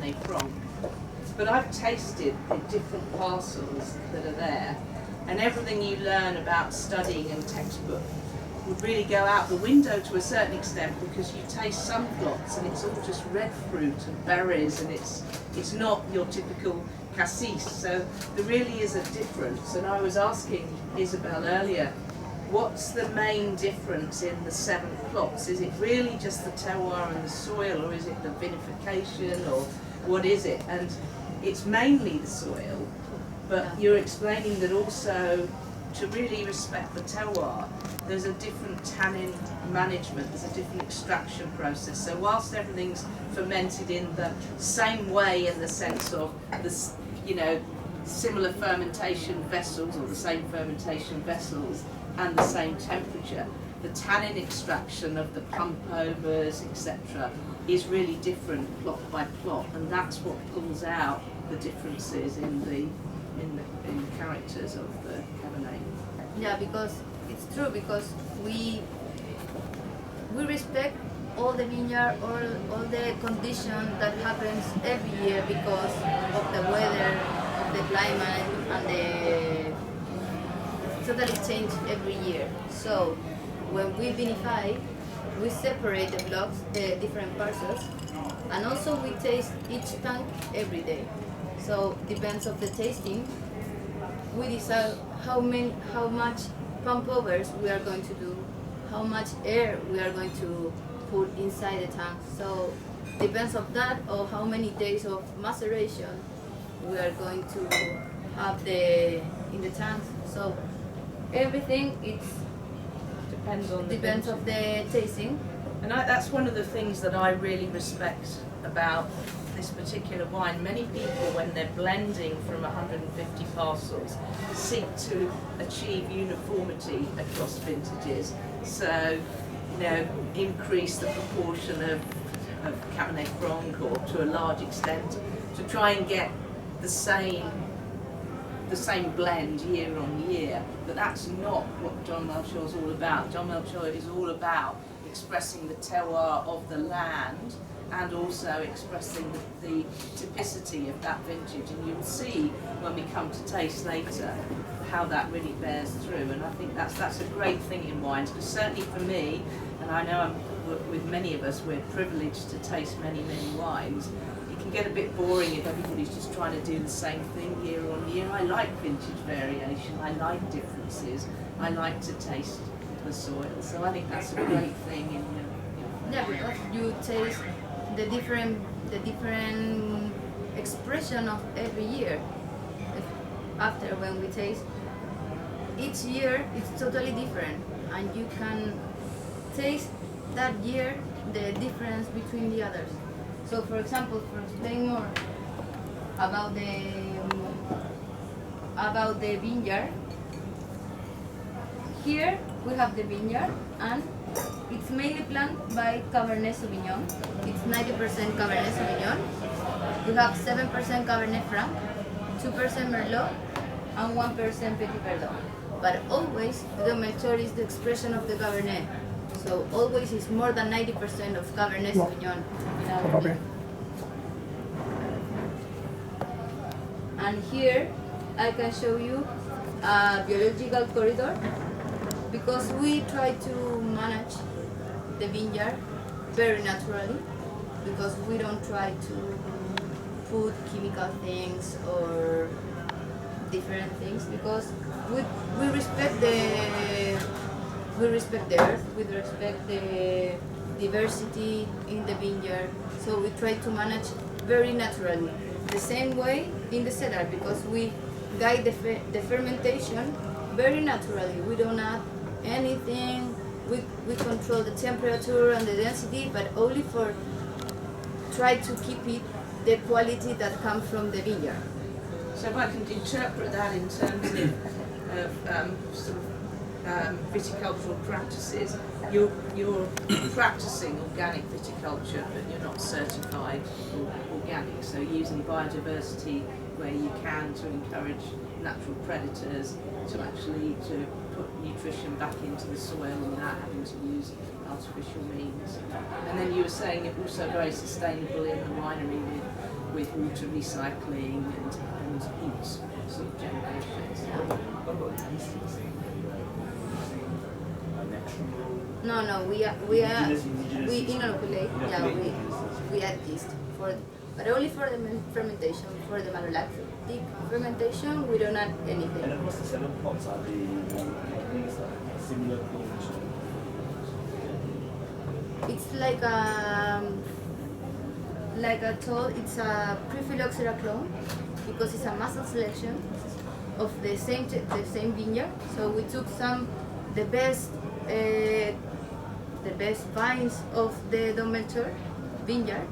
Cabernet Franc. But I've tasted the different parcels that are there, and everything you learn about studying and textbook would really go out the window to a certain extent, because you taste some plots and it's all just red fruit and berries, and it's not your typical cassis. So there really is a difference. And I was asking Isabel earlier, what's the main difference in the 7 plots? Is it really just the terroir and the soil, or is it the vinification, or what is it? And it's mainly the soil, but you're explaining that also to really respect the terroir, there's a different tannin management, there's a different extraction process. So whilst everything's fermented in the same way, in the sense of this, you know, similar fermentation vessels or the same fermentation vessels and the same temperature, the tannin extraction of the pump overs, etc., is really different plot by plot, and that's what pulls out the differences in the characters of the Cabernet. Yeah, because it's true, because we respect all the vineyard, all the condition that happens every year because of the weather, of the climate, and the totally change every year. So when we vinify, we separate the blocks, the different parcels, and also we taste each tank every day. So depends of the tasting, we decide how much pump overs we are going to do, how much air we are going to put inside the tank. So depends of that, or how many days of maceration we are going to have in the tanks. So everything depends of the tasting. And that's one of the things that I really respect about this particular wine. Many people, when they're blending from 150 parcels, seek to achieve uniformity across vintages. So, you know, increase the proportion of Cabernet Franc, or to a large extent, to try and get the same blend year on year. But that's not what John Melchior is all about. John Melchior is all about expressing the terroir of the land, and also expressing the typicity of that vintage. And you'll see when we come to taste later how that really bears through. And I think that's a great thing in wines, because certainly for me, and I know with many of us, we're privileged to taste many, many wines. It can get a bit boring if everybody's just trying to do the same thing year on year. I like vintage variation, I like differences, I like to taste the soil. So I think that's a great thing in yeah, because you taste the different expression of every year. After when we taste, each year it's totally different, and you can taste that year the difference between the others. So for example, for explain more about the vineyard, here we have the vineyard, and it's mainly planted by Cabernet Sauvignon. It's 90% Cabernet Sauvignon. We have 7% Cabernet Franc, 2% Merlot, and 1% Petit Verdot. But always, the Melchior is the expression of the Cabernet. So always is more than 90% of Cabernet Sauvignon in our vineyard. And here, I can show you a biological corridor, because we try to manage the vineyard very naturally, because we don't try to put chemical things or different things, because we respect the earth, we respect the diversity in the vineyard, so we try to manage very naturally. The same way in the cellar, because we guide the fermentation very naturally. We don't add anything. We control the temperature and the density, but only for try to keep it the quality that comes from the vineyard. So if I can interpret that in terms of viticultural practices, you're practicing organic viticulture, but you're not certified organic. So using biodiversity where you can to encourage natural predators, to put nutrition back into the soil without having to use artificial means. And then you were saying it also very sustainable in the winery with water recycling and heat sort of generation. What about yeast? No, we inoculate. Yeah, we add yeast but only for the fermentation. For the malolactic fermentation, we don't add anything. And across the 7 plots, are they similar clones? It's like I told, it's a pre-phylloxera clone because it's a muscle selection of the same vineyard. So we took the best vines of the Domelcher vineyard,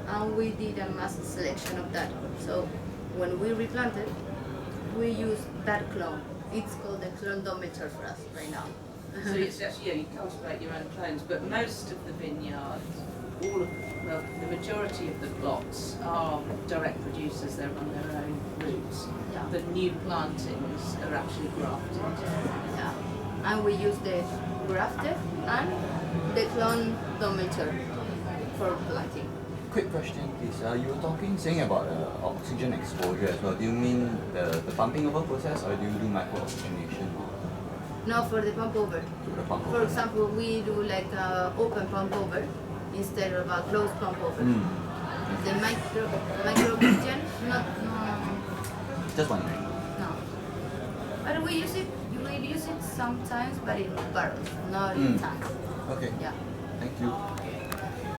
and we did a muscle selection of that. So when we replanted, we used that clone. It's called the clone Domelcher for us right now. So it's actually, you cultivate your own clones, but most of the vineyards, the majority of the plots are direct producers. They're on their own roots. Yeah. The new plantings are actually grafted. Yeah. And we use the grafted and the clone Domelcher for planting. Quick question, please. You were saying about oxygen exposure as well. Do you mean the pumping over process, or do you do micro-oxygenation? No, for the pump over. The pump For over. example, we do like an open pump over instead of a closed pump over. The micro oxygen, no. Just wondering. No. But we use it sometimes, but in barrels, not in tanks. Okay. Yeah. Thank you.